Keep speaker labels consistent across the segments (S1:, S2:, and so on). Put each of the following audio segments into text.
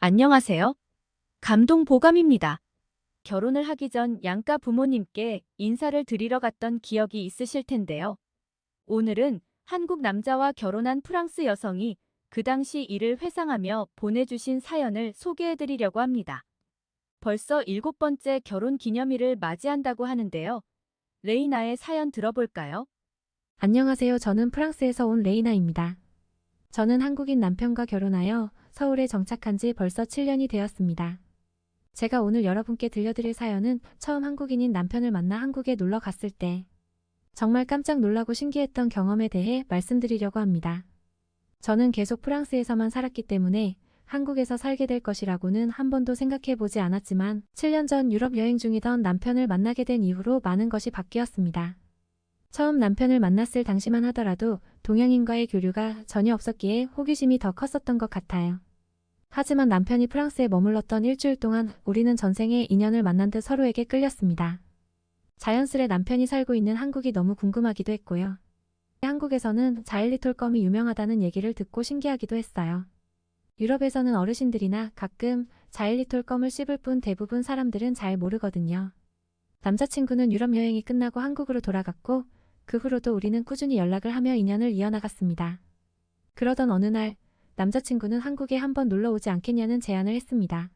S1: 안녕하세요. 감동보감입니다. 결혼을 하기 전 양가 부모님께 인사를 드리러 갔던 기억이 있으실 텐데요. 오늘은 한국 남자와 결혼한 프랑스 여성이 그 당시 일을 회상하며 보내주신 사연을 소개해드리려고 합니다. 벌써 7번째 결혼 기념일을 맞이한다고 하는데요. 레이나의 사연 들어볼까요?
S2: 안녕하세요. 저는 프랑스에서 온 레이나입니다. 저는 한국인 남편과 결혼하여 서울에 정착한 지 벌써 7년이 되었습니다. 제가 오늘 여러분께 들려드릴 사연은 처음 한국인인 남편을 만나 한국에 놀러 갔을 때 정말 깜짝 놀라고 신기했던 경험에 대해 말씀드리려고 합니다. 저는 계속 프랑스에서만 살았기 때문에 한국에서 살게 될 것이라고는 한 번도 생각해 보지 않았지만 7년 전 유럽 여행 중이던 남편을 만나게 된 이후로 많은 것이 바뀌었습니다. 처음 남편을 만났을 당시만 하더라도 동양인과의 교류가 전혀 없었기에 호기심이 더 컸었던 것 같아요. 하지만 남편이 프랑스에 머물렀던 일주일 동안 우리는 전생에 인연을 만난 듯 서로에게 끌렸습니다. 자연스레 남편이 살고 있는 한국이 너무 궁금하기도 했고요. 한국에서는 자일리톨껌이 유명하다는 얘기를 듣고 신기하기도 했어요. 유럽에서는 어르신들이나 가끔 자일리톨껌을 씹을 뿐 대부분 사람들은 잘 모르거든요. 남자친구는 유럽 여행이 끝나고 한국으로 돌아갔고 그 후로도 우리는 꾸준히 연락을 하며 인연을 이어나갔습니다. 그러던 어느 날 남자친구는 한국에 한번 놀러 오지 않겠냐는 제안을 했습니다.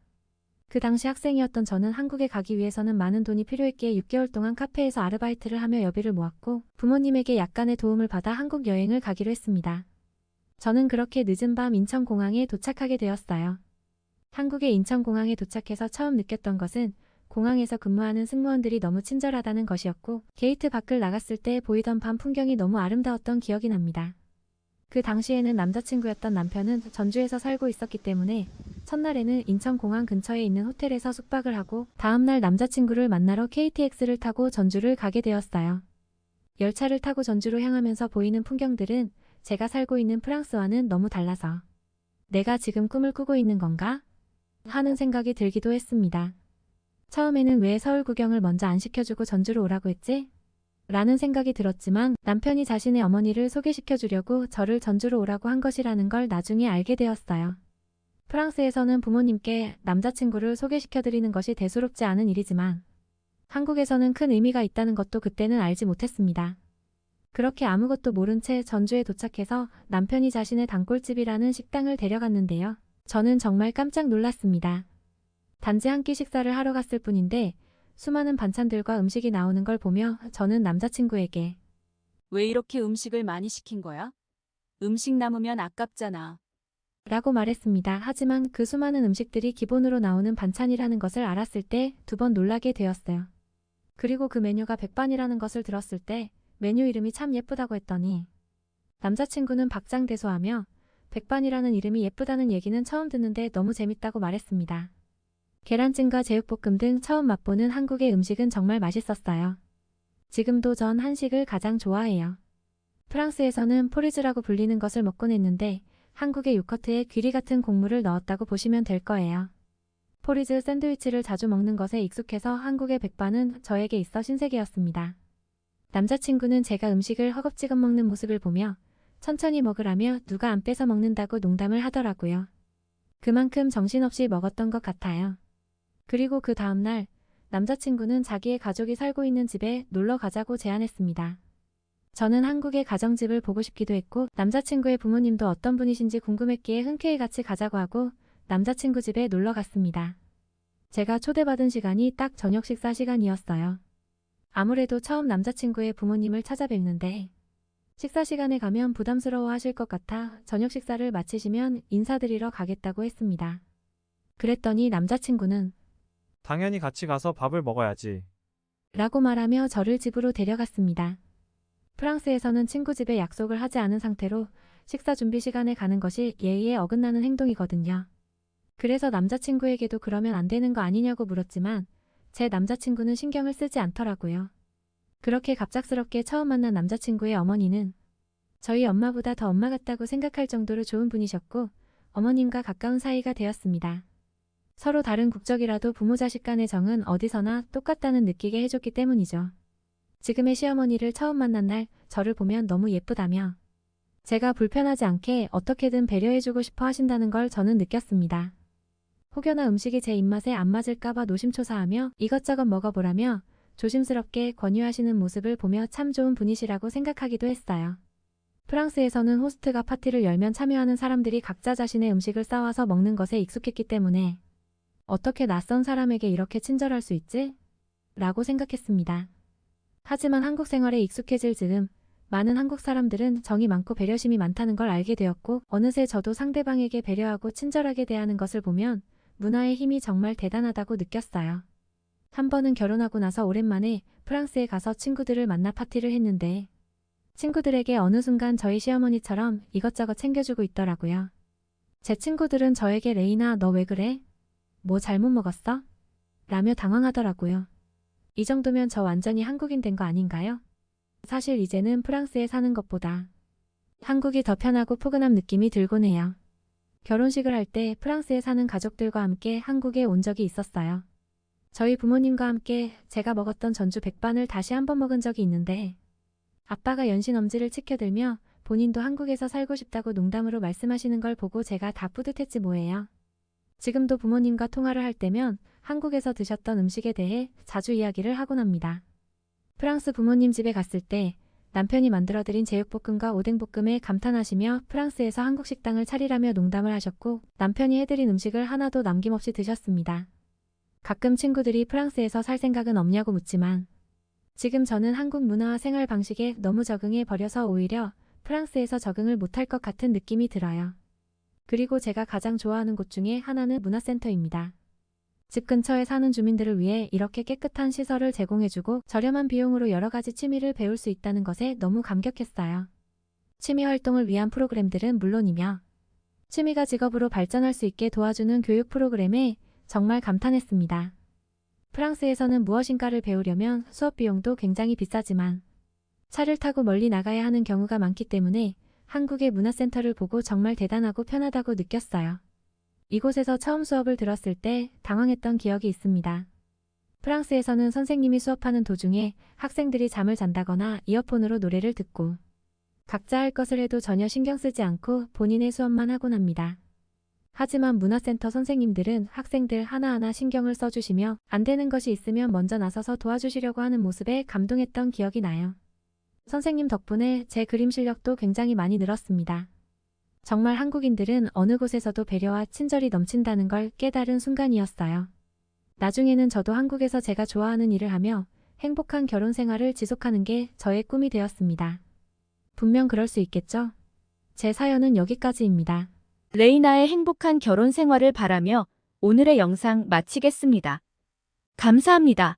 S2: 그 당시 학생이었던 저는 한국에 가기 위해서는 많은 돈이 필요했기에 6개월 동안 카페에서 아르바이트를 하며 여비를 모았고 부모님에게 약간의 도움을 받아 한국 여행을 가기로 했습니다. 저는 그렇게 늦은 밤 인천공항에 도착하게 되었어요. 한국의 인천공항에 도착해서 처음 느꼈던 것은 공항에서 근무하는 승무원들이 너무 친절하다는 것이었고 게이트 밖을 나갔을 때 보이던 밤 풍경이 너무 아름다웠던 기억이 납니다. 그 당시에는 남자친구였던 남편은 전주에서 살고 있었기 때문에 첫날에는 인천공항 근처에 있는 호텔에서 숙박을 하고 다음날 남자친구를 만나러 KTX를 타고 전주를 가게 되었어요. 열차를 타고 전주로 향하면서 보이는 풍경들은 제가 살고 있는 프랑스와는 너무 달라서 내가 지금 꿈을 꾸고 있는 건가? 하는 생각이 들기도 했습니다. 처음에는 왜 서울 구경을 먼저 안 시켜주고 전주로 오라고 했지? 라는 생각이 들었지만 남편이 자신의 어머니를 소개시켜주려고 저를 전주로 오라고 한 것이라는 걸 나중에 알게 되었어요. 프랑스에서는 부모님께 남자친구를 소개시켜드리는 것이 대수롭지 않은 일이지만 한국에서는 큰 의미가 있다는 것도 그때는 알지 못했습니다. 그렇게 아무것도 모른 채 전주에 도착해서 남편이 자신의 단골집이라는 식당을 데려갔는데요. 저는 정말 깜짝 놀랐습니다. 단지 한 끼 식사를 하러 갔을 뿐인데 수많은 반찬들과 음식이 나오는 걸 보며 저는 남자친구에게
S1: 왜 이렇게 음식을 많이 시킨 거야? 음식 남으면 아깝잖아.
S2: 라고 말했습니다. 하지만 그 수많은 음식들이 기본으로 나오는 반찬이라는 것을 알았을 때 두 번 놀라게 되었어요. 그리고 그 메뉴가 백반이라는 것을 들었을 때 메뉴 이름이 참 예쁘다고 했더니 남자친구는 박장대소하며 백반이라는 이름이 예쁘다는 얘기는 처음 듣는데 너무 재밌다고 말했습니다. 계란찜과 제육볶음 등 처음 맛보는 한국의 음식은 정말 맛있었어요. 지금도 전 한식을 가장 좋아해요. 프랑스에서는 포리즈라고 불리는 것을 먹곤 했는데 한국의 요커트에 귀리 같은 곡물을 넣었다고 보시면 될 거예요. 포리즈 샌드위치를 자주 먹는 것에 익숙해서 한국의 백반은 저에게 있어 신세계였습니다. 남자친구는 제가 음식을 허겁지겁 먹는 모습을 보며 천천히 먹으라며 누가 안 뺏어 먹는다고 농담을 하더라고요. 그만큼 정신없이 먹었던 것 같아요. 그리고 그 다음날 남자친구는 자기의 가족이 살고 있는 집에 놀러 가자고 제안했습니다. 저는 한국의 가정집을 보고 싶기도 했고 남자친구의 부모님도 어떤 분이신지 궁금했기에 흔쾌히 같이 가자고 하고 남자친구 집에 놀러 갔습니다. 제가 초대받은 시간이 딱 저녁 식사 시간이었어요. 아무래도 처음 남자친구의 부모님을 찾아뵙는데 식사 시간에 가면 부담스러워 하실 것 같아 저녁 식사를 마치시면 인사드리러 가겠다고 했습니다. 그랬더니 남자친구는
S3: 당연히 같이 가서 밥을 먹어야지.
S2: 라고 말하며 저를 집으로 데려갔습니다. 프랑스에서는 친구 집에 약속을 하지 않은 상태로 식사 준비 시간에 가는 것이 예의에 어긋나는 행동이거든요. 그래서 남자친구에게도 그러면 안 되는 거 아니냐고 물었지만 제 남자친구는 신경을 쓰지 않더라고요. 그렇게 갑작스럽게 처음 만난 남자친구의 어머니는 저희 엄마보다 더 엄마 같다고 생각할 정도로 좋은 분이셨고 어머님과 가까운 사이가 되었습니다. 서로 다른 국적이라도 부모 자식 간의 정은 어디서나 똑같다는 느끼게 해줬기 때문이죠. 지금의 시어머니를 처음 만난 날 저를 보면 너무 예쁘다며 제가 불편하지 않게 어떻게든 배려해주고 싶어 하신다는 걸 저는 느꼈습니다. 혹여나 음식이 제 입맛에 안 맞을까봐 노심초사하며 이것저것 먹어보라며 조심스럽게 권유하시는 모습을 보며 참 좋은 분이시라고 생각하기도 했어요. 프랑스에서는 호스트가 파티를 열면 참여하는 사람들이 각자 자신의 음식을 싸와서 먹는 것에 익숙했기 때문에 어떻게 낯선 사람에게 이렇게 친절할 수 있지? 라고 생각했습니다. 하지만 한국 생활에 익숙해질 즈음 많은 한국 사람들은 정이 많고 배려심이 많다는 걸 알게 되었고 어느새 저도 상대방에게 배려하고 친절하게 대하는 것을 보면 문화의 힘이 정말 대단하다고 느꼈어요. 한 번은 결혼하고 나서 오랜만에 프랑스에 가서 친구들을 만나 파티를 했는데 친구들에게 어느 순간 저희 시어머니처럼 이것저것 챙겨주고 있더라고요. 제 친구들은 저에게 레이나 너 왜 그래? 뭐 잘못 먹었어? 라며 당황하더라고요. 이 정도면 저 완전히 한국인 된 거 아닌가요? 사실 이제는 프랑스에 사는 것보다 한국이 더 편하고 포근한 느낌이 들곤 해요. 결혼식을 할 때 프랑스에 사는 가족들과 함께 한국에 온 적이 있었어요. 저희 부모님과 함께 제가 먹었던 전주 백반을 다시 한번 먹은 적이 있는데 아빠가 연신 엄지를 치켜들며 본인도 한국에서 살고 싶다고 농담으로 말씀하시는 걸 보고 제가 다 뿌듯했지 뭐예요. 지금도 부모님과 통화를 할 때면 한국에서 드셨던 음식에 대해 자주 이야기를 하곤 합니다. 프랑스 부모님 집에 갔을 때 남편이 만들어드린 제육볶음과 오뎅볶음에 감탄하시며 프랑스에서 한국 식당을 차리라며 농담을 하셨고 남편이 해드린 음식을 하나도 남김없이 드셨습니다. 가끔 친구들이 프랑스에서 살 생각은 없냐고 묻지만 지금 저는 한국 문화와 생활 방식에 너무 적응해 버려서 오히려 프랑스에서 적응을 못할 것 같은 느낌이 들어요. 그리고 제가 가장 좋아하는 곳 중에 하나는 문화센터입니다. 집 근처에 사는 주민들을 위해 이렇게 깨끗한 시설을 제공해주고 저렴한 비용으로 여러 가지 취미를 배울 수 있다는 것에 너무 감격했어요. 취미 활동을 위한 프로그램들은 물론이며 취미가 직업으로 발전할 수 있게 도와주는 교육 프로그램에 정말 감탄했습니다. 프랑스에서는 무엇인가를 배우려면 수업 비용도 굉장히 비싸지만 차를 타고 멀리 나가야 하는 경우가 많기 때문에 한국의 문화센터를 보고 정말 대단하고 편하다고 느꼈어요. 이곳에서 처음 수업을 들었을 때 당황했던 기억이 있습니다. 프랑스에서는 선생님이 수업하는 도중에 학생들이 잠을 잔다거나 이어폰으로 노래를 듣고 각자 할 것을 해도 전혀 신경 쓰지 않고 본인의 수업만 하곤 합니다. 하지만 문화센터 선생님들은 학생들 하나하나 신경을 써주시며 안 되는 것이 있으면 먼저 나서서 도와주시려고 하는 모습에 감동했던 기억이 나요. 선생님 덕분에 제 그림 실력도 굉장히 많이 늘었습니다. 정말 한국인들은 어느 곳에서도 배려와 친절이 넘친다는 걸 깨달은 순간이었어요. 나중에는 저도 한국에서 제가 좋아하는 일을 하며 행복한 결혼 생활을 지속하는 게 저의 꿈이 되었습니다. 분명 그럴 수 있겠죠? 제 사연은 여기까지입니다.
S1: 레이나의 행복한 결혼 생활을 바라며 오늘의 영상 마치겠습니다. 감사합니다.